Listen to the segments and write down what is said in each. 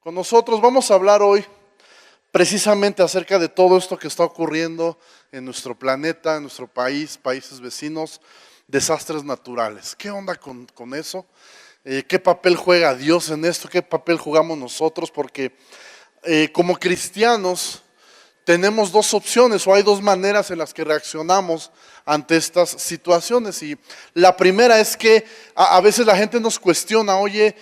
con nosotros. Vamos a hablar hoy precisamente acerca de todo esto que está ocurriendo en nuestro planeta, en nuestro país, países vecinos, desastres naturales. ¿Qué onda con eso? ¿Qué papel juega Dios en esto? ¿Qué papel jugamos nosotros? Porque como cristianos tenemos dos opciones o hay dos maneras en las que reaccionamos ante estas situaciones. Y la primera es que a veces la gente nos cuestiona, oye,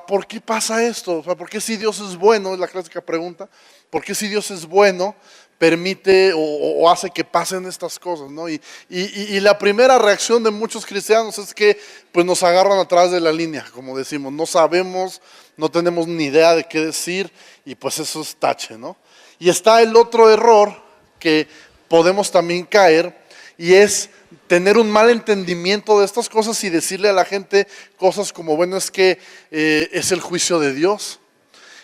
¿por qué pasa esto? O sea, ¿por qué si Dios es bueno? Es la clásica pregunta. ¿Por qué si Dios es bueno permite o hace que pasen estas cosas, ¿no? Y la primera reacción de muchos cristianos es que pues nos agarran atrás de la línea, como decimos, no sabemos, no tenemos ni idea de qué decir y pues eso es tache, ¿no? Y está el otro error que podemos también caer y es tener un mal entendimiento de estas cosas y decirle a la gente cosas como, bueno, es que es el juicio de Dios.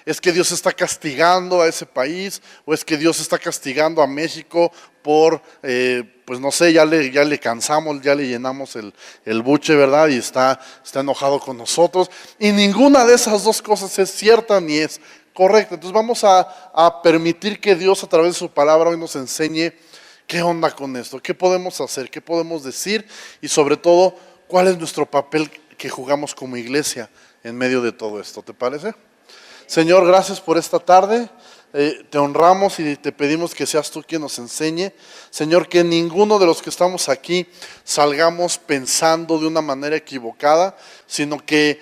Es que Dios está castigando a ese país, o es que Dios está castigando a México por, pues no sé, ya le cansamos, ya le llenamos el buche, ¿verdad? Y está enojado con nosotros. Y ninguna de esas dos cosas es cierta ni es correcta. Entonces vamos a permitir que Dios a través de su palabra hoy nos enseñe qué onda con esto, qué podemos hacer, qué podemos decir y sobre todo, cuál es nuestro papel que jugamos como iglesia en medio de todo esto. ¿Te parece? Señor, gracias por esta tarde, te honramos y te pedimos que seas tú quien nos enseñe. Señor, que ninguno de los que estamos aquí salgamos pensando de una manera equivocada, sino que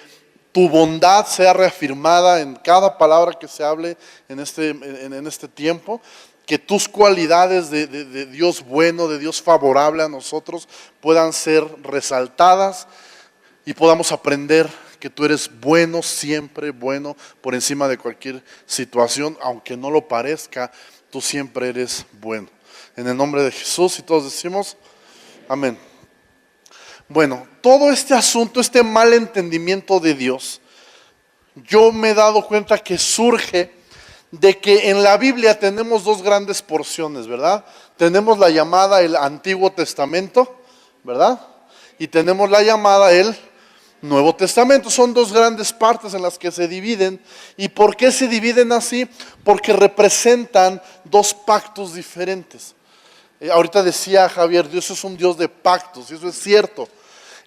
tu bondad sea reafirmada en cada palabra que se hable en este tiempo, que tus cualidades de Dios bueno, de Dios favorable a nosotros puedan ser resaltadas y podamos aprender que tú eres bueno, siempre bueno, por encima de cualquier situación, aunque no lo parezca, tú siempre eres bueno. En el nombre de Jesús y todos decimos, amén. Bueno, todo este asunto, este mal entendimiento de Dios, yo me he dado cuenta que surge de que en la Biblia tenemos dos grandes porciones, ¿verdad? Tenemos la llamada el Antiguo Testamento, ¿verdad? Y tenemos la llamada el Nuevo Testamento. Son dos grandes partes en las que se dividen. ¿Y por qué se dividen así? Porque representan dos pactos diferentes. Ahorita decía Javier, Dios es un Dios de pactos, y eso es cierto.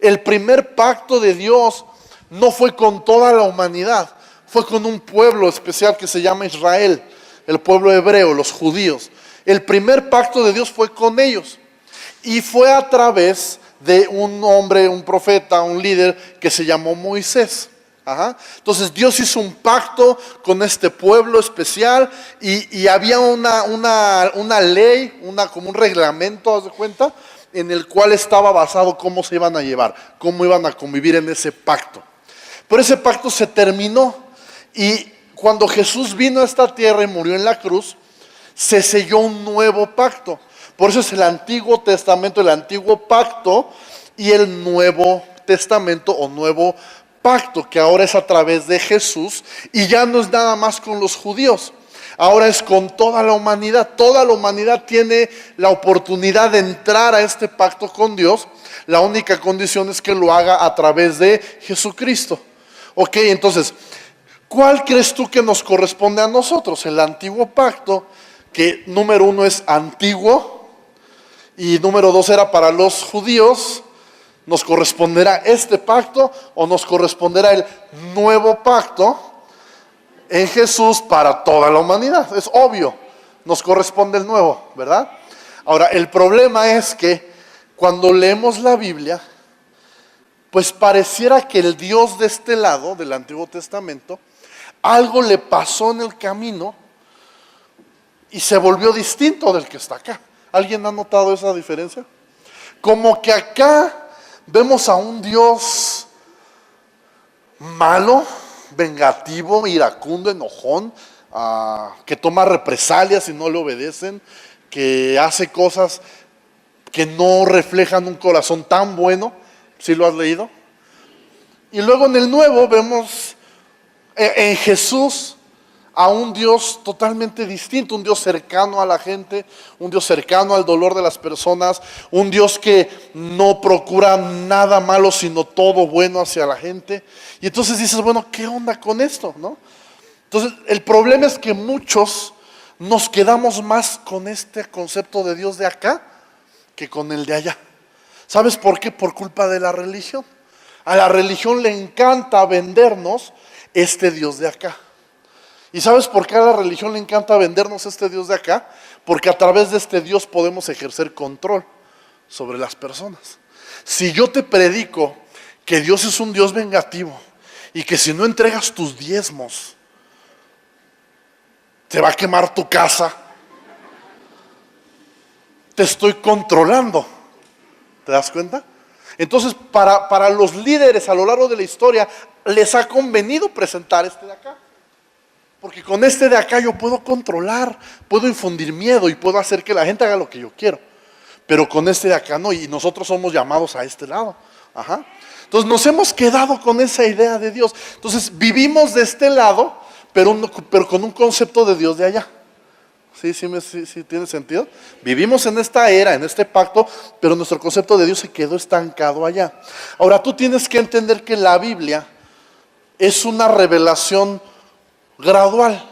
El primer pacto de Dios no fue con toda la humanidad, fue con un pueblo especial que se llama Israel, el pueblo hebreo, los judíos. El primer pacto de Dios fue con ellos y fue a través de un hombre, un profeta, un líder que se llamó Moisés. Entonces Dios hizo un pacto con este pueblo especial y había una ley, como un reglamento, ¿haz de cuenta? En el cual estaba basado cómo se iban a llevar, cómo iban a convivir en ese pacto. Pero ese pacto se terminó y cuando Jesús vino a esta tierra y murió en la cruz, se selló un nuevo pacto. Por eso es el Antiguo Testamento, el Antiguo Pacto y el Nuevo Testamento o Nuevo Pacto, que ahora es a través de Jesús y ya no es nada más con los judíos. Ahora es con toda la humanidad. Toda la humanidad tiene la oportunidad de entrar a este pacto con Dios. La única condición es que lo haga a través de Jesucristo. Ok, entonces, ¿cuál crees tú que nos corresponde a nosotros? El Antiguo Pacto, que número uno es antiguo y número dos era para los judíos. ¿Nos corresponderá este pacto o nos corresponderá el nuevo pacto en Jesús para toda la humanidad? Es obvio, nos corresponde el nuevo, ¿verdad? Ahora, el problema es que cuando leemos la Biblia, pues pareciera que el Dios de este lado, del Antiguo Testamento, algo le pasó en el camino y se volvió distinto del que está acá. ¿Alguien ha notado esa diferencia? Como que acá vemos a un Dios malo, vengativo, iracundo, enojón, que toma represalias si no le obedecen, que hace cosas que no reflejan un corazón tan bueno. ¿Sí lo has leído? Y luego en el Nuevo vemos en Jesús a un Dios totalmente distinto, un Dios cercano a la gente, un Dios cercano al dolor de las personas, un Dios que no procura nada malo sino todo bueno hacia la gente. Y entonces dices, bueno, ¿qué onda con esto? ¿No? Entonces, el problema es que muchos nos quedamos más con este concepto de Dios de acá que con el de allá. ¿Sabes por qué? Por culpa de la religión. A la religión le encanta vendernos este Dios de acá. ¿Y sabes por qué a la religión le encanta vendernos este Dios de acá? Porque a través de este Dios podemos ejercer control sobre las personas. Si yo te predico que Dios es un Dios vengativo y que si no entregas tus diezmos, te va a quemar tu casa, te estoy controlando. ¿Te das cuenta? Entonces, para los líderes a lo largo de la historia, les ha convenido presentar este de acá. Porque con este de acá yo puedo controlar, puedo infundir miedo y puedo hacer que la gente haga lo que yo quiero. Pero con este de acá no, y nosotros somos llamados a este lado. Ajá. Entonces nos hemos quedado con esa idea de Dios. Entonces vivimos de este lado, pero con un concepto de Dios de allá. ¿Sí tiene sentido? Vivimos en esta era, en este pacto, pero nuestro concepto de Dios se quedó estancado allá. Ahora tú tienes que entender que la Biblia es una revelación gradual,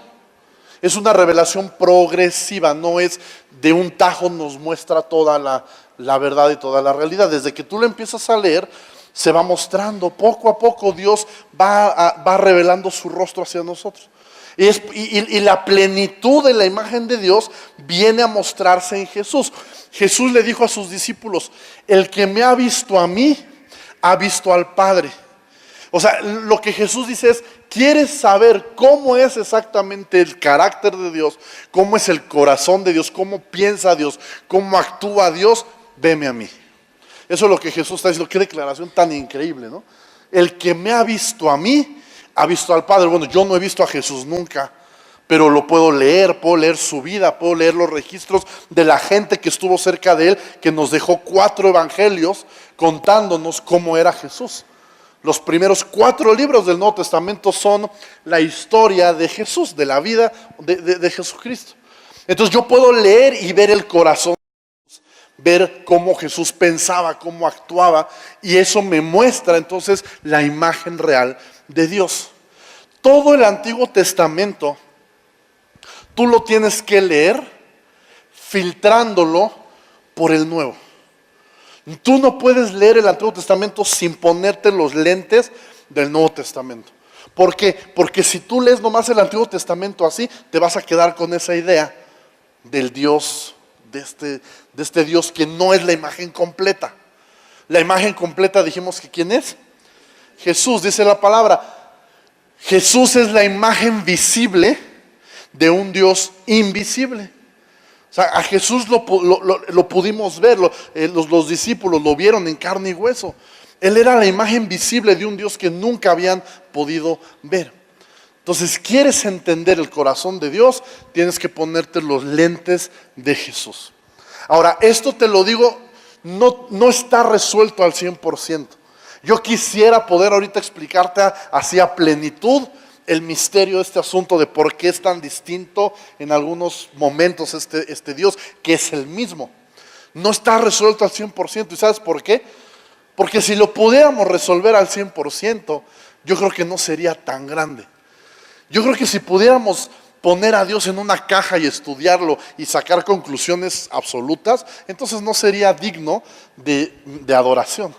es una revelación progresiva, no es de un tajo nos muestra toda la verdad y toda la realidad. Desde que tú lo empiezas a leer, se va mostrando, poco a poco Dios va revelando su rostro hacia nosotros. Y la plenitud de la imagen de Dios viene a mostrarse en Jesús. Jesús le dijo a sus discípulos, el que me ha visto a mí, ha visto al Padre. O sea, lo que Jesús dice es, ¿quieres saber cómo es exactamente el carácter de Dios? ¿Cómo es el corazón de Dios? ¿Cómo piensa Dios? ¿Cómo actúa Dios? Veme a mí. Eso es lo que Jesús está diciendo. Qué declaración tan increíble, ¿no? El que me ha visto a mí, ha visto al Padre. Bueno, yo no he visto a Jesús nunca, pero lo puedo leer su vida, puedo leer los registros de la gente que estuvo cerca de él, que nos dejó 4 evangelios contándonos cómo era Jesús. Los primeros 4 libros del Nuevo Testamento son la historia de Jesús, de la vida de Jesucristo. Entonces yo puedo leer y ver el corazón, ver cómo Jesús pensaba, cómo actuaba, y eso me muestra entonces la imagen real de Dios. Todo el Antiguo Testamento tú lo tienes que leer filtrándolo por el Nuevo. Tú no puedes leer el Antiguo Testamento sin ponerte los lentes del Nuevo Testamento. ¿Por qué? Porque si tú lees nomás el Antiguo Testamento así, te vas a quedar con esa idea del Dios, de este Dios que no es la imagen completa. La imagen completa dijimos que ¿quién es? Jesús, dice la palabra. Jesús es la imagen visible de un Dios invisible. O sea, a Jesús lo pudimos ver, los discípulos lo vieron en carne y hueso. Él era la imagen visible de un Dios que nunca habían podido ver. Entonces, ¿quieres entender el corazón de Dios? Tienes que ponerte los lentes de Jesús. Ahora, esto te lo digo, no está resuelto al 100%. Yo quisiera poder ahorita explicarte así a plenitud el misterio de este asunto de por qué es tan distinto en algunos momentos este Dios, que es el mismo. No está resuelto al 100%. ¿Y sabes por qué? Porque si lo pudiéramos resolver al 100%, yo creo que no sería tan grande. Yo creo que si pudiéramos poner a Dios en una caja y estudiarlo y sacar conclusiones absolutas, entonces no sería digno de adoración.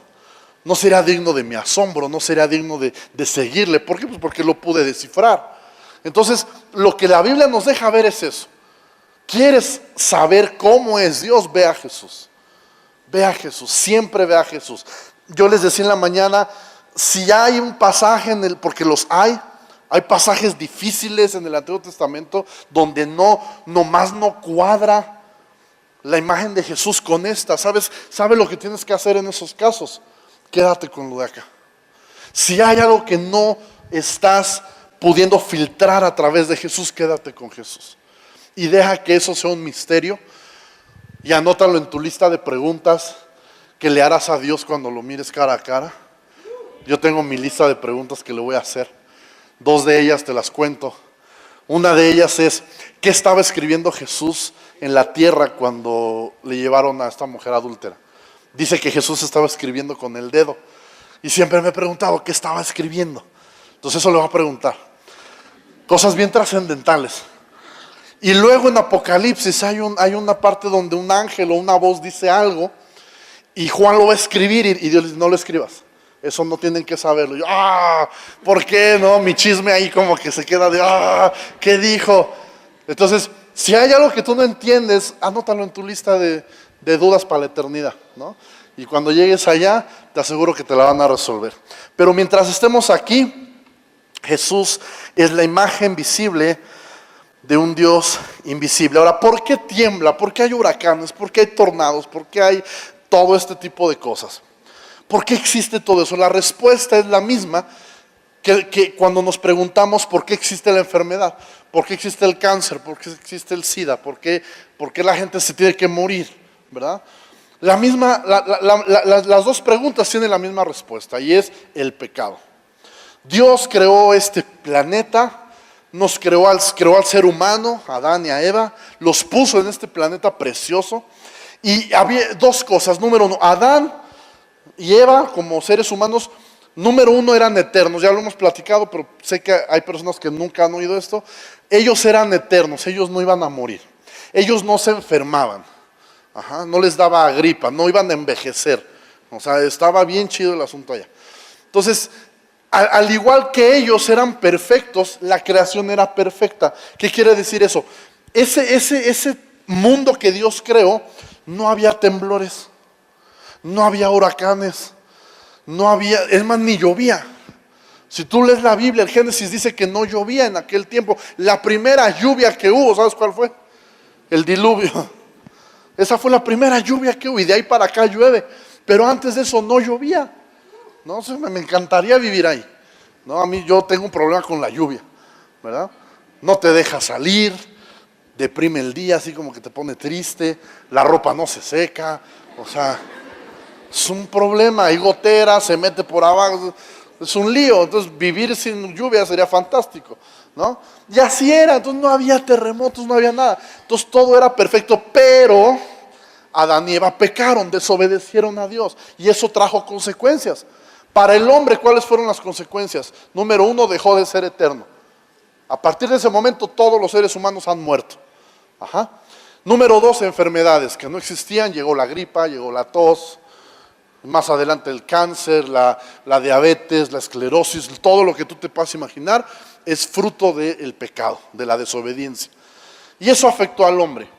No sería digno de mi asombro, no sería digno de seguirle. ¿Por qué? Pues porque lo pude descifrar. Entonces, lo que la Biblia nos deja ver es eso. ¿Quieres saber cómo es Dios? Ve a Jesús. Ve a Jesús, siempre ve a Jesús. Yo les decía en la mañana, si hay un pasaje porque los hay pasajes difíciles en el Antiguo Testamento donde nomás no cuadra la imagen de Jesús con esta. ¿Sabes lo que tienes que hacer en esos casos? Quédate con lo de acá. Si hay algo que no estás pudiendo filtrar a través de Jesús, quédate con Jesús. Y deja que eso sea un misterio. Y anótalo en tu lista de preguntas que le harás a Dios cuando lo mires cara a cara. Yo tengo mi lista de preguntas que le voy a hacer. 2 de ellas te las cuento. Una de ellas es, ¿qué estaba escribiendo Jesús en la tierra cuando le llevaron a esta mujer adúltera? Dice que Jesús estaba escribiendo con el dedo. Y siempre me he preguntado, ¿qué estaba escribiendo? Entonces eso le voy a preguntar. Cosas bien trascendentales. Y luego en Apocalipsis hay una parte donde un ángel o una voz dice algo y Juan lo va a escribir y Dios le dice, no lo escribas. Eso no tienen que saberlo. Yo, ¿por qué no? Mi chisme ahí como que se queda de, ¿qué dijo? Entonces, si hay algo que tú no entiendes, anótalo en tu lista de dudas para la eternidad, ¿no? Y cuando llegues allá, te aseguro que te la van a resolver. Pero mientras estemos aquí, Jesús es la imagen visible de un Dios invisible. Ahora, ¿por qué tiembla? ¿Por qué hay huracanes? ¿Por qué hay tornados? ¿Por qué hay todo este tipo de cosas? ¿Por qué existe todo eso? La respuesta es la misma que cuando nos preguntamos por qué existe la enfermedad, por qué existe el cáncer, por qué existe el SIDA, por qué la gente se tiene que morir, ¿verdad? Las dos preguntas tienen la misma respuesta y es el pecado. Dios creó este planeta, nos creó al ser humano, a Adán y a Eva, los puso en este planeta precioso y había dos cosas. Número uno, Adán y Eva como seres humanos, número uno, eran eternos. Ya lo hemos platicado, pero sé que hay personas que nunca han oído esto. Ellos eran eternos, ellos no iban a morir, ellos no se enfermaban, no les daba gripa, no iban a envejecer. O sea, estaba bien chido el asunto allá. Entonces, al igual que ellos eran perfectos, la creación era perfecta. ¿Qué quiere decir eso? Ese mundo que Dios creó, no había temblores, no había huracanes, no había, es más, ni llovía. Si tú lees la Biblia, el Génesis dice que no llovía en aquel tiempo. La primera lluvia que hubo, ¿sabes cuál fue? El diluvio. Esa fue la primera lluvia que hubo y de ahí para acá llueve. Pero antes de eso no llovía. No, me encantaría vivir ahí. No, a mí yo tengo un problema con la lluvia, ¿verdad? No te deja salir, deprime el día, así como que te pone triste, la ropa no se seca, o sea, es un problema, hay goteras, se mete por abajo, es un lío. Entonces vivir sin lluvia sería fantástico, ¿no? Y así era, entonces no había terremotos, no había nada, entonces todo era perfecto, pero Adán y Eva pecaron, desobedecieron a Dios y eso trajo consecuencias. Para el hombre, ¿cuáles fueron las consecuencias? Número uno, dejó de ser eterno. A partir de ese momento todos los seres humanos han muerto. Número dos, enfermedades que no existían, llegó la gripa, llegó la tos, más adelante el cáncer, la diabetes, la esclerosis, todo lo que tú te puedas imaginar es fruto del pecado, de la desobediencia. Y eso afectó al hombre.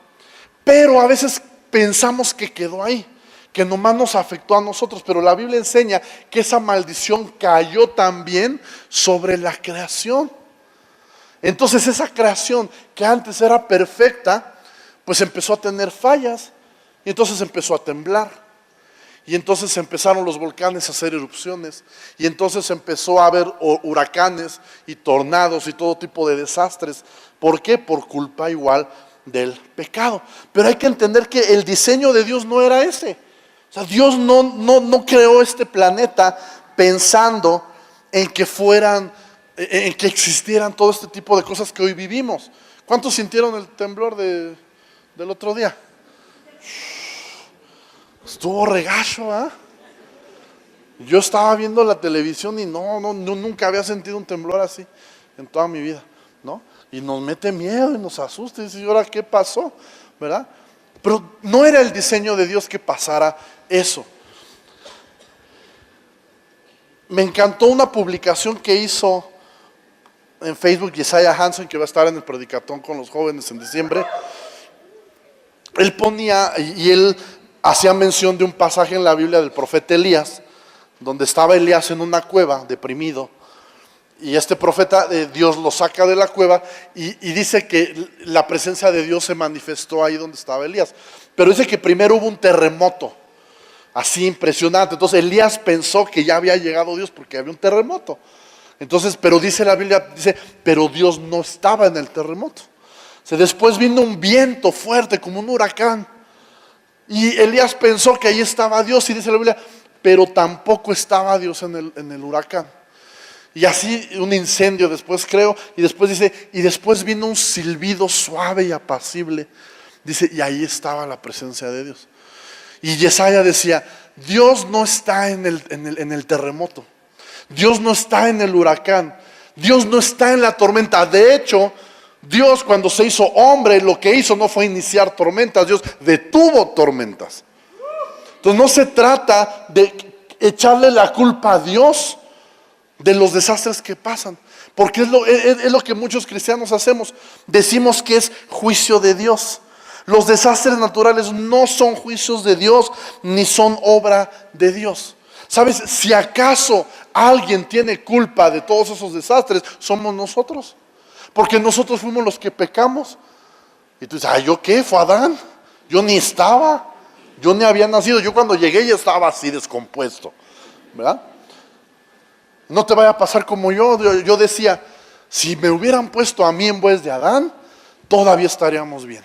Pero a veces pensamos que quedó ahí, que nomás nos afectó a nosotros, pero la Biblia enseña que esa maldición cayó también sobre la creación. Entonces esa creación que antes era perfecta, pues empezó a tener fallas y entonces empezó a temblar. Y entonces empezaron los volcanes a hacer erupciones y entonces empezó a haber huracanes y tornados y todo tipo de desastres. ¿Por qué? Por culpa igual del pecado. Pero hay que entender que el diseño de Dios no era ese. O sea, Dios no creó este planeta pensando en que existieran todo este tipo de cosas que hoy vivimos. ¿Cuántos sintieron el temblor del otro día? Estuvo regacho, ¿ah? Yo estaba viendo la televisión y nunca había sentido un temblor así en toda mi vida, ¿no? Y nos mete miedo y nos asusta y dice, ¿y ahora qué pasó? ¿Verdad? Pero no era el diseño de Dios que pasara eso. Me encantó una publicación que hizo en Facebook Jesiah Hansen, que va a estar en el Predicatón con los jóvenes en diciembre. Él ponía, y él hacía mención de un pasaje en la Biblia del profeta Elías, donde estaba Elías en una cueva, deprimido, y este profeta, Dios lo saca de la cueva y dice que la presencia de Dios se manifestó ahí donde estaba Elías. Pero dice que primero hubo un terremoto, así impresionante. Entonces Elías pensó que ya había llegado Dios porque había un terremoto. Entonces, pero dice la Biblia, pero Dios no estaba en el terremoto. Después vino un viento fuerte como un huracán. Y Elías pensó que ahí estaba Dios y dice la Biblia, pero tampoco estaba Dios en el huracán. Y así un incendio después, creo, y después dice, y después vino un silbido suave y apacible. Dice, y ahí estaba la presencia de Dios. Y Jesiah decía, Dios no está en el terremoto. Dios no está en el huracán. Dios no está en la tormenta. De hecho, Dios cuando se hizo hombre, lo que hizo no fue iniciar tormentas, Dios detuvo tormentas. Entonces no se trata de echarle la culpa a Dios de los desastres que pasan, porque es lo que muchos cristianos hacemos. Decimos que es juicio de Dios. Los desastres naturales no son juicios de Dios, ni son obra de Dios. ¿Sabes? Si acaso alguien tiene culpa de todos esos desastres, somos nosotros. Porque nosotros fuimos los que pecamos. Y tú dices, ¿yo qué? ¿Fue Adán? Yo ni estaba. Yo ni había nacido. Yo cuando llegué ya estaba así descompuesto. ¿Verdad? No te vaya a pasar como yo decía, si me hubieran puesto a mí en vez de Adán, todavía estaríamos bien.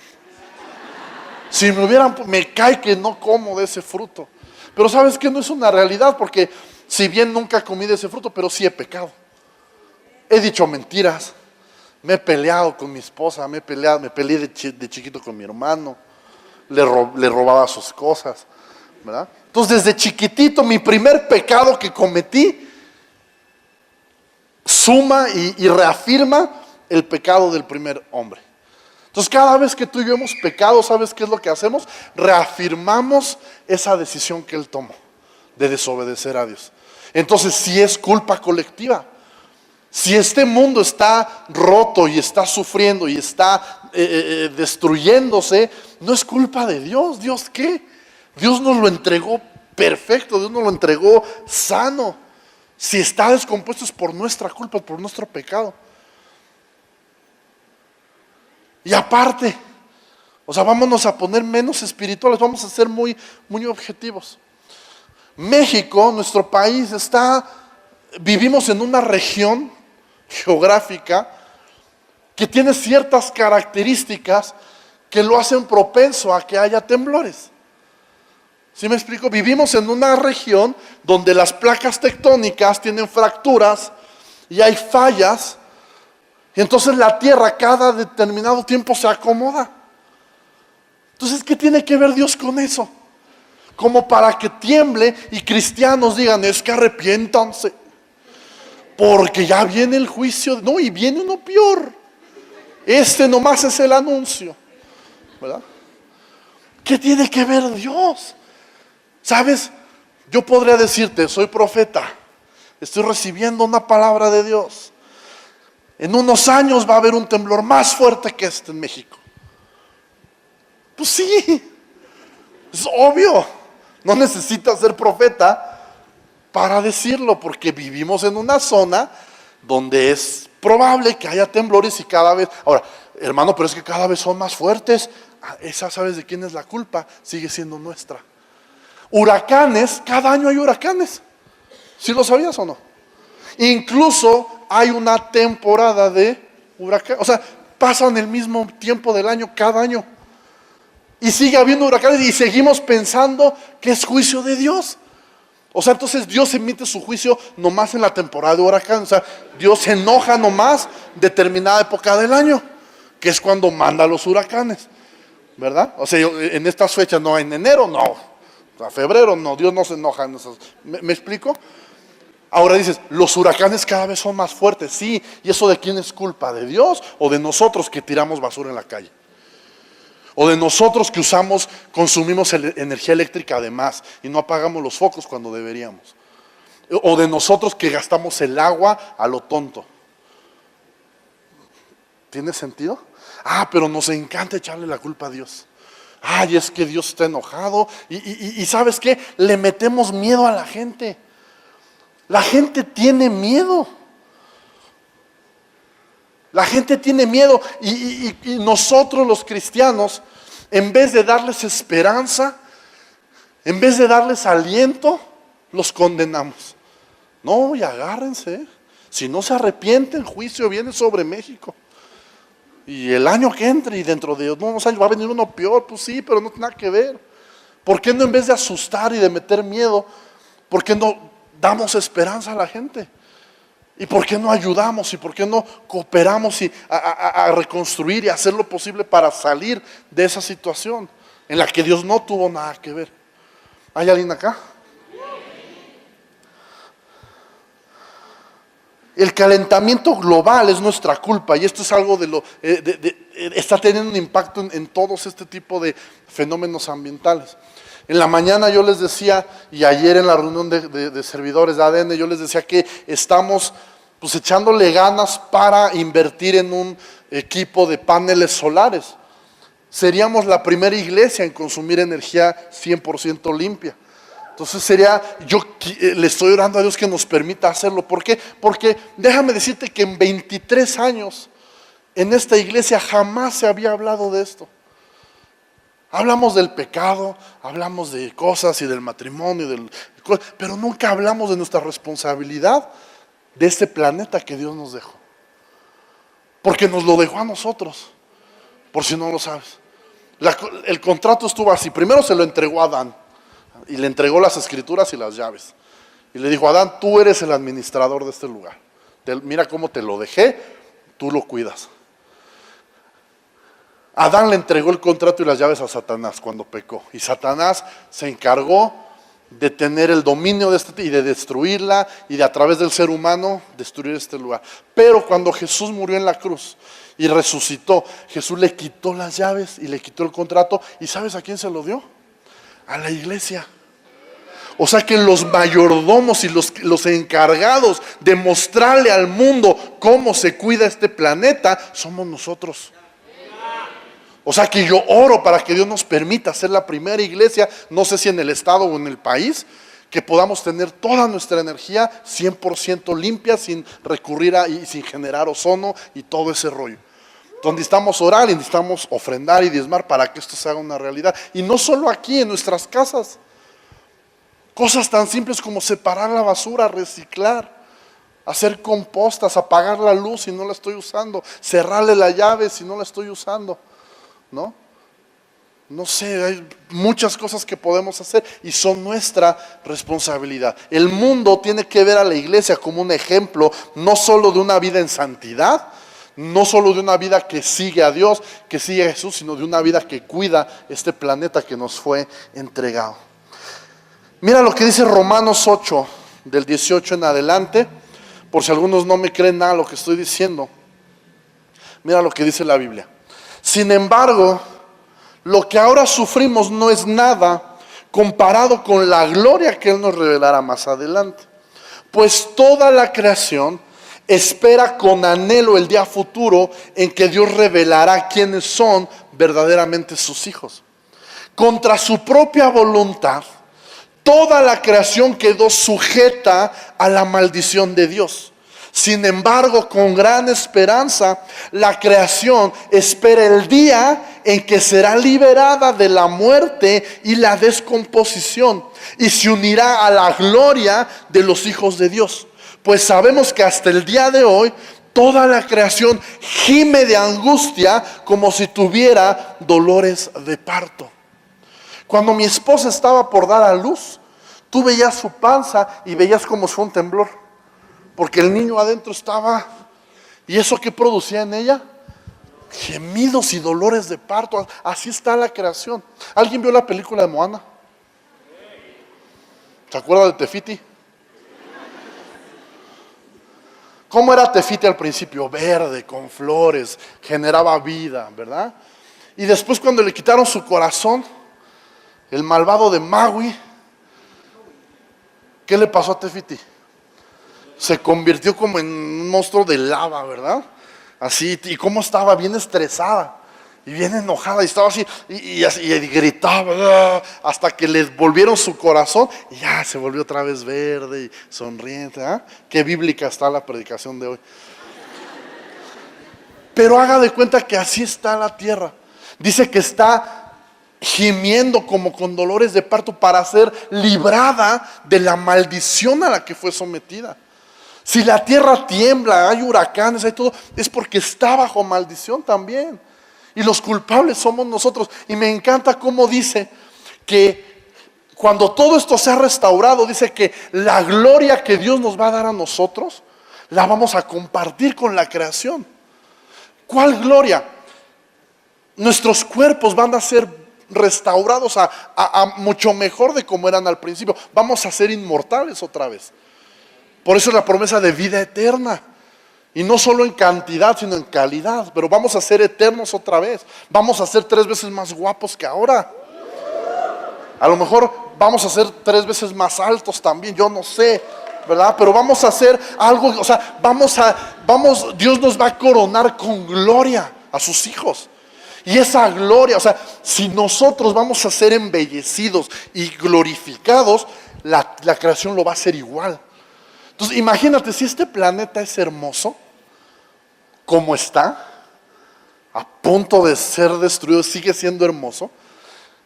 Si me cae que no como de ese fruto. Pero sabes que no es una realidad, porque si bien nunca comí de ese fruto, pero sí he pecado. He dicho mentiras, me he peleado con mi esposa, me peleé de chiquito con mi hermano, le robaba sus cosas, ¿verdad? Entonces desde chiquitito mi primer pecado que cometí suma y reafirma el pecado del primer hombre. Entonces cada vez que tú y yo hemos pecado, ¿sabes qué es lo que hacemos? Reafirmamos esa decisión que él tomó de desobedecer a Dios. Entonces sí es culpa colectiva. Si este mundo está roto y está sufriendo y está destruyéndose, no es culpa de Dios. ¿Dios qué? Dios nos lo entregó perfecto, Dios nos lo entregó sano. Si está descompuesto es por nuestra culpa, por nuestro pecado. Y aparte, vámonos a poner menos espirituales, vamos a ser muy, muy objetivos. México, nuestro país, vivimos en una región geográfica que tiene ciertas características que lo hacen propenso a que haya temblores. ¿Sí me explico? Vivimos en una región donde las placas tectónicas tienen fracturas y hay fallas. Y entonces la tierra cada determinado tiempo se acomoda. Entonces, ¿qué tiene que ver Dios con eso? Como para que tiemble y cristianos digan, es que arrepiéntanse, porque ya viene el juicio. No, y viene uno peor. Este nomás es el anuncio, ¿verdad? ¿Qué tiene que ver Dios? ¿Sabes? Yo podría decirte, soy profeta, estoy recibiendo una palabra de Dios. En unos años va a haber un temblor más fuerte que este en México. Pues sí, es obvio. No necesitas ser profeta para decirlo, porque vivimos en una zona donde es probable que haya temblores y cada vez. Ahora, hermano, pero es que cada vez son más fuertes. Esa, ¿sabes de quién es la culpa? Sigue siendo nuestra. Huracanes, cada año hay huracanes. ¿Sí lo sabías o no? Incluso hay una temporada de huracanes, pasan el mismo tiempo del año cada año. Y sigue habiendo huracanes y seguimos pensando que es juicio de Dios. Entonces Dios emite su juicio nomás en la temporada de huracanes. Dios se enoja nomás determinada época del año, que es cuando manda los huracanes, ¿verdad? En estas fechas, no, en enero no, febrero no, Dios no se enoja en esas. ¿Me explico? Ahora dices, los huracanes cada vez son más fuertes, sí. ¿Y eso de quién es culpa? ¿De Dios o de nosotros que tiramos basura en la calle? O de nosotros que consumimos energía eléctrica de más y no apagamos los focos cuando deberíamos? O de nosotros que gastamos el agua a lo tonto. ¿Tiene sentido? Pero nos encanta echarle la culpa a Dios. Es que Dios está enojado. Y ¿sabes qué? Le metemos miedo a la gente. La gente tiene miedo. La gente tiene miedo y nosotros los cristianos, en vez de darles esperanza, en vez de darles aliento, los condenamos. No, y agárrense. Si no se arrepienten, juicio viene sobre México. Y el año que entre y dentro de unos años va a venir uno peor. Pues sí, pero no tiene nada que ver. ¿Por qué no, en vez de asustar y de meter miedo, por qué no damos esperanza a la gente? ¿Y por qué no ayudamos? ¿Y por qué no cooperamos a reconstruir y hacer lo posible para salir de esa situación en la que Dios no tuvo nada que ver? ¿Hay alguien acá? El calentamiento global es nuestra culpa y esto es algo está teniendo un impacto en todos este tipo de fenómenos ambientales. En la mañana yo les decía, y ayer en la reunión de servidores de ADN, yo les decía que estamos pues echándole ganas para invertir en un equipo de paneles solares. Seríamos la primera iglesia en consumir energía 100% limpia. Entonces yo le estoy orando a Dios que nos permita hacerlo. ¿Por qué? Porque déjame decirte que en 23 años en esta iglesia jamás se había hablado de esto. Hablamos del pecado, hablamos de cosas y del matrimonio, pero nunca hablamos de nuestra responsabilidad de este planeta que Dios nos dejó. Porque nos lo dejó a nosotros, por si no lo sabes. El contrato estuvo así. Primero se lo entregó a Adán y le entregó las escrituras y las llaves. Y le dijo: Adán, tú eres el administrador de este lugar. Mira cómo te lo dejé, tú lo cuidas. Adán le entregó el contrato y las llaves a Satanás cuando pecó. Y Satanás se encargó de tener el dominio de y de destruirla y de a través del ser humano destruir este lugar. Pero cuando Jesús murió en la cruz y resucitó, Jesús le quitó las llaves y le quitó el contrato. ¿Y sabes a quién se lo dio? A la iglesia. O sea que los mayordomos y los encargados de mostrarle al mundo cómo se cuida este planeta somos nosotros. O sea que yo oro para que Dios nos permita ser la primera iglesia, no sé si en el estado o en el país, que podamos tener toda nuestra energía 100% limpia, sin recurrir y sin generar ozono y todo ese rollo. Donde necesitamos orar y necesitamos ofrendar y diezmar para que esto se haga una realidad. Y no solo aquí, en nuestras casas. Cosas tan simples como separar la basura, reciclar, hacer compostas, apagar la luz si no la estoy usando, cerrarle la llave si no la estoy usando. No sé, hay muchas cosas que podemos hacer y son nuestra responsabilidad. El mundo tiene que ver a la iglesia como un ejemplo, no solo de una vida en santidad, no solo de una vida que sigue a Dios, que sigue a Jesús, sino de una vida que cuida este planeta que nos fue entregado. Mira lo que dice Romanos 8, del 18 en adelante, por si algunos no me creen nada lo que estoy diciendo. Mira lo que dice la Biblia. Sin embargo, lo que ahora sufrimos no es nada comparado con la gloria que Él nos revelará más adelante. Pues toda la creación espera con anhelo el día futuro en que Dios revelará quiénes son verdaderamente sus hijos. Contra su propia voluntad, toda la creación quedó sujeta a la maldición de Dios. Sin embargo, con gran esperanza, la creación espera el día en que será liberada de la muerte y la descomposición y se unirá a la gloria de los hijos de Dios. Pues sabemos que hasta el día de hoy, toda la creación gime de angustia como si tuviera dolores de parto. Cuando mi esposa estaba por dar a luz, tú veías su panza y veías como fue un temblor. Porque el niño adentro estaba, ¿y eso qué producía en ella? Gemidos y dolores de parto. Así está la creación. ¿Alguien vio la película de Moana? ¿Se acuerda de Tefiti? ¿Cómo era Tefiti al principio? Verde, con flores, generaba vida, ¿verdad? Y después cuando le quitaron su corazón, el malvado de Maui, ¿qué le pasó a Tefiti? Se convirtió como en un monstruo de lava, ¿verdad? Así, y cómo estaba bien estresada y bien enojada y estaba así y gritaba hasta que le volvieron su corazón y ya se volvió otra vez verde y sonriente. Qué bíblica está la predicación de hoy. Pero haga de cuenta que así está la tierra. Dice que está gimiendo como con dolores de parto para ser librada de la maldición a la que fue sometida. Si la tierra tiembla, hay huracanes, hay todo, es porque está bajo maldición también. Y los culpables somos nosotros. Y me encanta cómo dice que cuando todo esto sea restaurado, dice que la gloria que Dios nos va a dar a nosotros, la vamos a compartir con la creación. ¿Cuál gloria? Nuestros cuerpos van a ser restaurados a mucho mejor de como eran al principio. Vamos a ser inmortales otra vez. Por eso es la promesa de vida eterna. Y no solo en cantidad, sino en calidad. Pero vamos a ser eternos otra vez. Vamos a ser 3 veces más guapos que ahora. A lo mejor vamos a ser 3 veces más altos también, yo no sé, ¿verdad? Pero vamos a hacer algo, o sea, Dios nos va a coronar con gloria a sus hijos. Y esa gloria, o sea, si nosotros vamos a ser embellecidos y glorificados, la creación lo va a hacer igual. Entonces, imagínate, si este planeta es hermoso, como está, a punto de ser destruido, sigue siendo hermoso.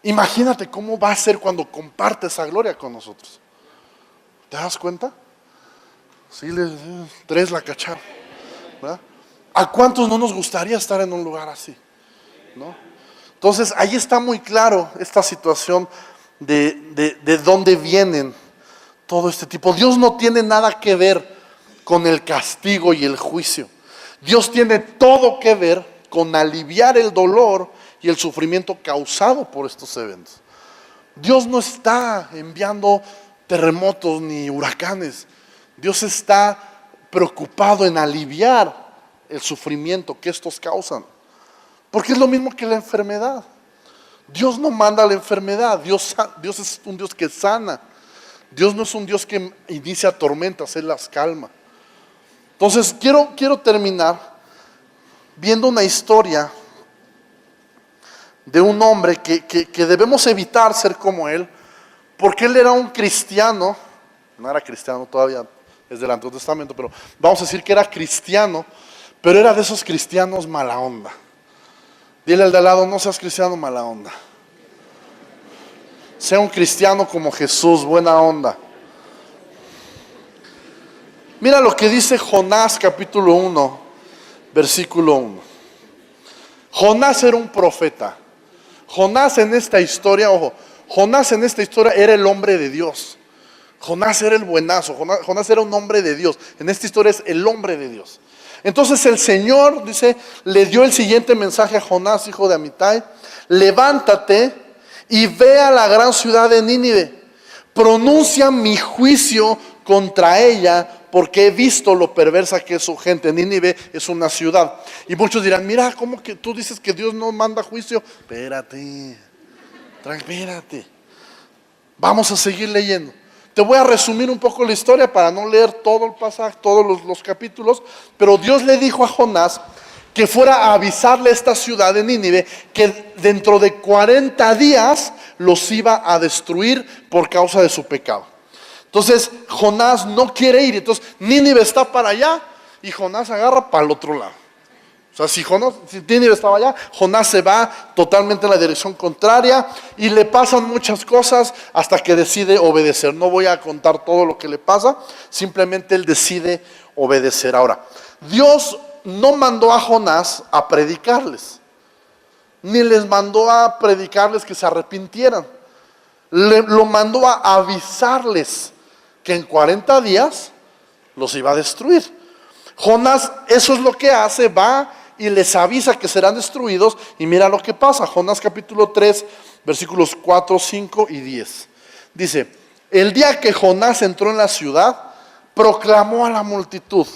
Imagínate cómo va a ser cuando comparte esa gloria con nosotros. ¿Te das cuenta? Sí, 3 la cacharon, ¿verdad? ¿A cuántos no nos gustaría estar en un lugar así? ¿No? Entonces, ahí está muy claro esta situación de dónde vienen todo este tipo. Dios no tiene nada que ver con el castigo y el juicio. Dios tiene todo que ver con aliviar el dolor y el sufrimiento causado por estos eventos. Dios no está enviando terremotos ni huracanes. Dios está preocupado en aliviar el sufrimiento que estos causan. Porque es lo mismo que la enfermedad. Dios no manda la enfermedad. Dios es un Dios que sana. Dios no es un Dios que inicia tormentas, Él las calma. Entonces quiero terminar viendo una historia de un hombre que debemos evitar ser como él, porque él era un cristiano, no era cristiano todavía, es del Antiguo Testamento, pero vamos a decir que era cristiano, pero era de esos cristianos mala onda. Dile al de al lado, no seas cristiano mala onda. Sea un cristiano como Jesús, buena onda. Mira lo que dice Jonás capítulo 1, versículo 1. Jonás era un profeta. Jonás en esta historia, ojo, Jonás en esta historia era el hombre de Dios. Jonás era el buenazo, Jonás era un hombre de Dios. En esta historia es el hombre de Dios. Entonces el Señor, dice, le dio el siguiente mensaje a Jonás, hijo de Amitai: levántate y ve a la gran ciudad de Nínive. Pronuncia mi juicio contra ella, porque he visto lo perversa que es su gente. Nínive es una ciudad. Y muchos dirán, mira, ¿cómo que tú dices que Dios no manda juicio? Espérate. Vamos a seguir leyendo. Te voy a resumir un poco la historia para no leer todo el pasaje, todos los capítulos. Pero Dios le dijo a Jonás que fuera a avisarle a esta ciudad de Nínive que dentro de 40 días los iba a destruir por causa de su pecado. Entonces Jonás no quiere ir. Entonces Nínive está para allá y Jonás agarra para el otro lado. O sea, si Nínive estaba allá, Jonás se va totalmente en la dirección contraria y le pasan muchas cosas hasta que decide obedecer. No voy a contar todo lo que le pasa, simplemente él decide obedecer. Ahora, Dios no mandó a Jonás a predicarles, ni les mandó a predicarles que se arrepintieran. Lo mandó a avisarles que en 40 días los iba a destruir. Jonás, eso es lo que hace, va y les avisa que serán destruidos. Y mira lo que pasa, Jonás capítulo 3, versículos 4, 5 y 10. Dice, el día que Jonás entró en la ciudad, proclamó a la multitud: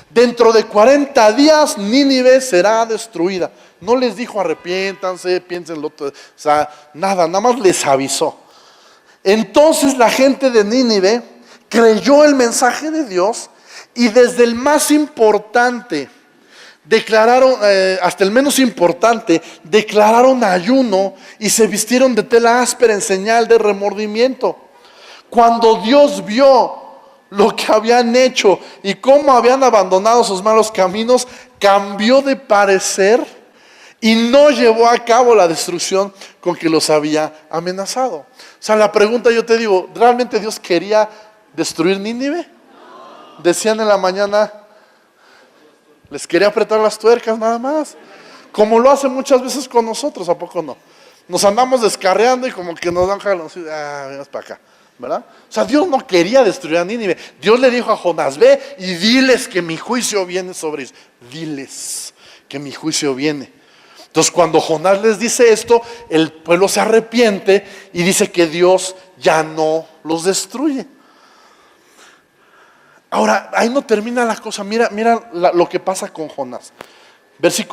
dentro de 40 días Nínive será destruida. No les dijo arrepiéntanse, piénsenlo, o sea, nada más les avisó. Entonces la gente de Nínive creyó el mensaje de Dios y desde el más importante declararon, hasta el menos importante, declararon ayuno y se vistieron de tela áspera en señal de remordimiento. Cuando Dios vio lo que habían hecho y cómo habían abandonado sus malos caminos, cambió de parecer y no llevó a cabo la destrucción con que los había amenazado. O sea, la pregunta, yo te digo, ¿realmente Dios quería destruir Nínive? Decían en la mañana, les quería apretar las tuercas nada más, como lo hace muchas veces con nosotros, ¿a poco no? Nos andamos descarriando y como que nos dan jalón, vengas para acá, ¿verdad? O sea, Dios no quería destruir a Nínive. Dios le dijo a Jonás, ve y diles que mi juicio viene sobre ellos. Diles que mi juicio viene. Entonces cuando Jonás les dice esto, el pueblo se arrepiente y dice que Dios ya no los destruye. Ahora, ahí no termina la cosa. Mira lo que pasa con Jonás.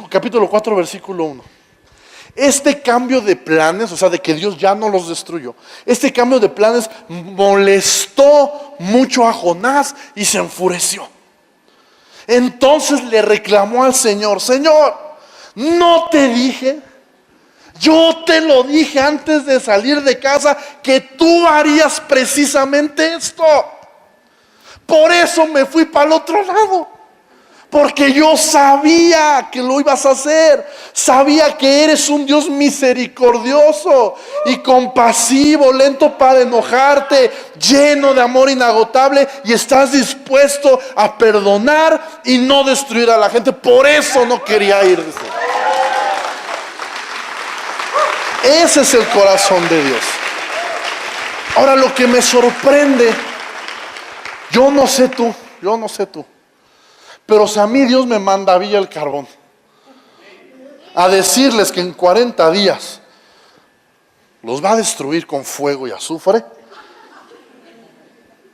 Capítulo 4, versículo 1. Este cambio de planes, o sea, de que Dios ya no los destruyó, este cambio de planes molestó mucho a Jonás y se enfureció. Entonces le reclamó al Señor: Señor, ¿no te dije? Yo te lo dije antes de salir de casa que tú harías precisamente esto. Por eso me fui para el otro lado. Porque yo sabía que lo ibas a hacer. Sabía que eres un Dios misericordioso y compasivo, lento para enojarte, lleno de amor inagotable, y estás dispuesto a perdonar y no destruir a la gente. Por eso no quería ir. Ese es el corazón de Dios. Ahora, lo que me sorprende, yo no sé tú, pero si a mí Dios me manda a Villa El Carbón a decirles que en 40 días los va a destruir con fuego y azufre,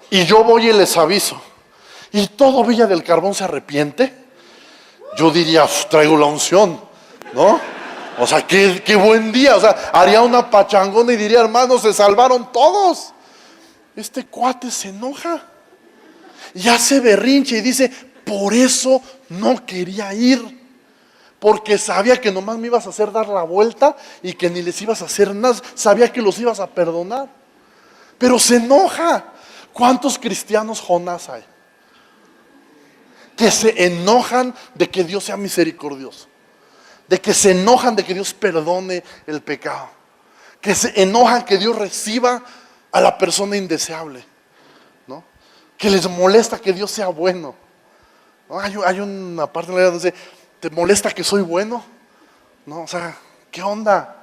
y yo voy y les aviso, y todo Villa del Carbón se arrepiente, yo diría: traigo la unción, ¿no? O sea, qué buen día. O sea, haría una pachangona y diría: hermanos, se salvaron todos. Este cuate se enoja y hace berrinche y dice: por eso no quería ir, porque sabía que nomás me ibas a hacer dar la vuelta y que ni les ibas a hacer nada. Sabía que los ibas a perdonar, pero se enoja. ¿Cuántos cristianos Jonás hay que se enojan de que Dios sea misericordioso? De que se enojan de que Dios perdone el pecado, que se enojan que Dios reciba a la persona indeseable, ¿no? Que les molesta que Dios sea bueno, ¿no? Hay una parte en la Biblia donde dice: ¿te molesta que soy bueno? ¿No? O sea, ¿qué onda?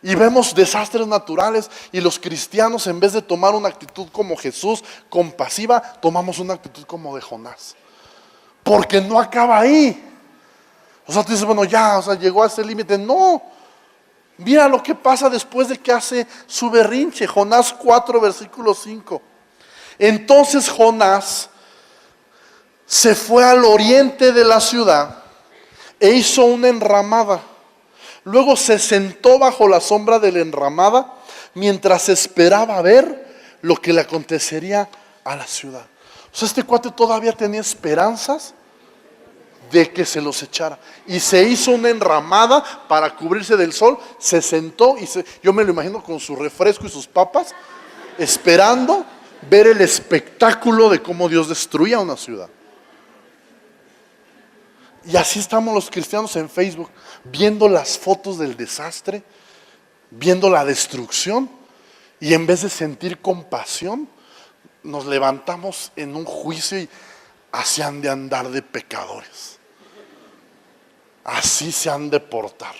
Y vemos desastres naturales, y los cristianos, en vez de tomar una actitud como Jesús, compasiva, tomamos una actitud como de Jonás, porque no acaba ahí. O sea, tú dices: bueno, ya, o sea, llegó a ese límite. No, mira lo que pasa después de que hace su berrinche. Jonás 4, versículo 5. Entonces Jonás se fue al oriente de la ciudad e hizo una enramada. Luego se sentó bajo la sombra de la enramada mientras esperaba ver lo que le acontecería a la ciudad. O sea, este cuate todavía tenía esperanzas de que se los echara, y se hizo una enramada para cubrirse del sol. Se sentó y yo me lo imagino con su refresco y sus papas, esperando ver el espectáculo de cómo Dios destruía una ciudad. Y así estamos los cristianos en Facebook, viendo las fotos del desastre, viendo la destrucción, y en vez de sentir compasión, nos levantamos en un juicio y así han de andar de pecadores. Así se han de portar,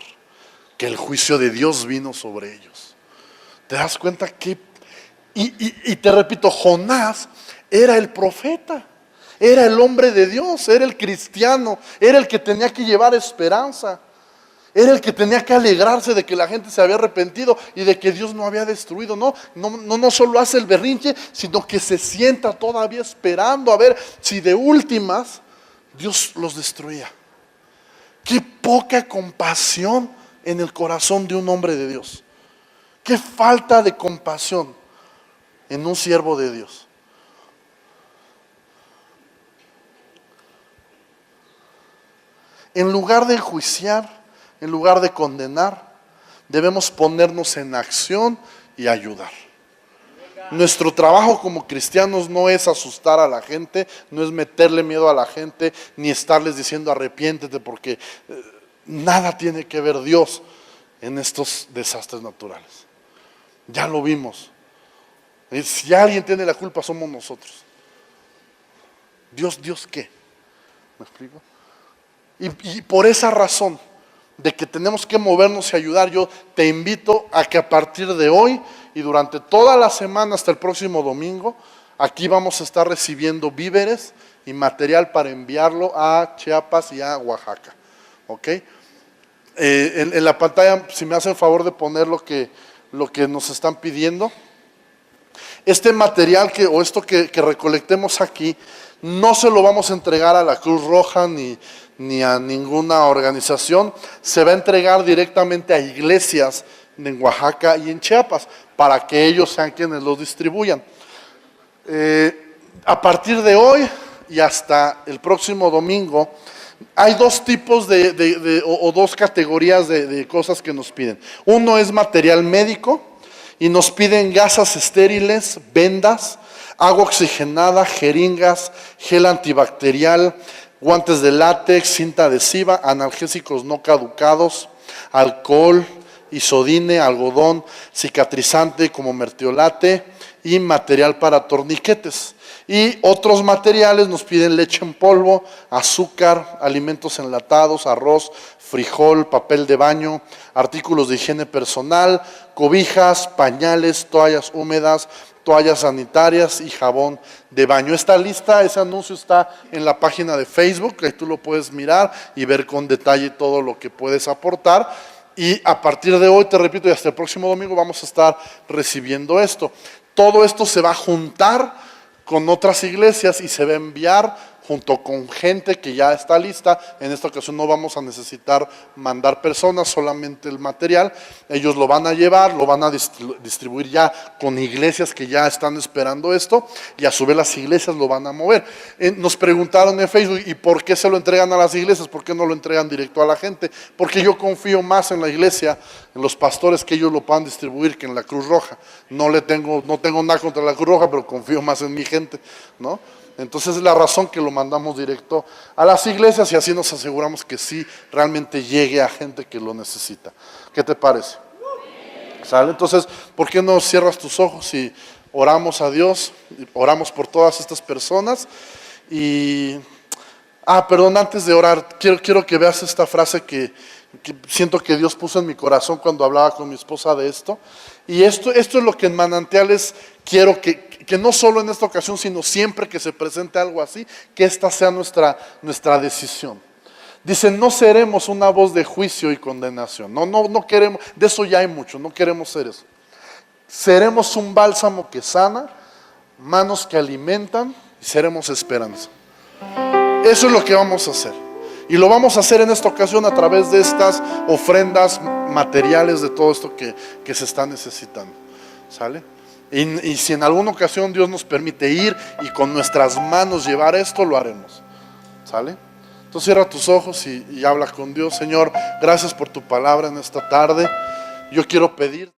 que el juicio de Dios vino sobre ellos. ¿Te das cuenta que? Y te repito, Jonás era el profeta, era el hombre de Dios, era el cristiano, era el que tenía que llevar esperanza, era el que tenía que alegrarse de que la gente se había arrepentido y de que Dios no había destruido. No solo hace el berrinche, sino que se sienta todavía esperando a ver si de últimas Dios los destruía. Qué poca compasión en el corazón de un hombre de Dios. Qué falta de compasión en un siervo de Dios. En lugar de enjuiciar, en lugar de condenar, debemos ponernos en acción y ayudar. Nuestro trabajo como cristianos no es asustar a la gente, no es meterle miedo a la gente, ni estarles diciendo arrepiéntete, porque nada tiene que ver Dios en estos desastres naturales. Ya lo vimos. Si alguien tiene la culpa, somos nosotros. ¿Dios qué? ¿Me explico? Y por esa razón de que tenemos que movernos y ayudar, yo te invito a que a partir de hoy y durante toda la semana hasta el próximo domingo, aquí vamos a estar recibiendo víveres y material para enviarlo a Chiapas y a Oaxaca. ¿Ok? En la pantalla, si me hacen favor de poner lo que nos están pidiendo. Este material o esto que recolectemos aquí, no se lo vamos a entregar a la Cruz Roja ni a ninguna organización. Se va a entregar directamente a iglesias en Oaxaca y en Chiapas, para que ellos sean quienes los distribuyan. A partir de hoy y hasta el próximo domingo, hay dos tipos o dos categorías de cosas que nos piden. Uno es material médico y nos piden gasas estériles, vendas, agua oxigenada, jeringas, gel antibacterial, guantes de látex, cinta adhesiva, analgésicos no caducados, alcohol, isodine, algodón, cicatrizante como mertiolate y material para torniquetes. Y otros materiales nos piden leche en polvo, azúcar, alimentos enlatados, arroz, frijol, papel de baño, artículos de higiene personal, cobijas, pañales, toallas húmedas, toallas sanitarias y jabón de baño. Esta lista, ese anuncio está en la página de Facebook, ahí tú lo puedes mirar y ver con detalle todo lo que puedes aportar. Y a partir de hoy, te repito, y hasta el próximo domingo vamos a estar recibiendo esto. Todo esto se va a juntar con otras iglesias y se va a enviar junto con gente que ya está lista. En esta ocasión no vamos a necesitar mandar personas, solamente el material. Ellos lo van a llevar, lo van a distribuir ya con iglesias que ya están esperando esto, y a su vez las iglesias lo van a mover. Nos preguntaron en Facebook, ¿y por qué se lo entregan a las iglesias? ¿Por qué no lo entregan directo a la gente? Porque yo confío más en la iglesia, en los pastores, que ellos lo puedan distribuir, que en la Cruz Roja. No tengo nada contra la Cruz Roja, pero confío más en mi gente, ¿no? Entonces es la razón que lo mandamos directo a las iglesias, y así nos aseguramos que sí realmente llegue a gente que lo necesita. ¿Qué te parece? ¿Sale? Entonces, ¿por qué no cierras tus ojos y oramos a Dios? Oramos por todas estas personas. Perdón, antes de orar, quiero que veas esta frase que siento que Dios puso en mi corazón cuando hablaba con mi esposa de esto. Y esto es lo que en Manantiales quiero que no solo en esta ocasión, sino siempre que se presente algo así, que esta sea nuestra decisión. Dice, no seremos una voz de juicio y condenación. No queremos, de eso ya hay mucho, no queremos ser eso. Seremos un bálsamo que sana, manos que alimentan, y seremos esperanza. Eso es lo que vamos a hacer. Y lo vamos a hacer en esta ocasión a través de estas ofrendas materiales, de todo esto que se está necesitando. ¿Sale? Y si en alguna ocasión Dios nos permite ir y con nuestras manos llevar esto, lo haremos. ¿Sale? Entonces cierra tus ojos y habla con Dios. Señor, gracias por tu palabra en esta tarde. Yo quiero pedir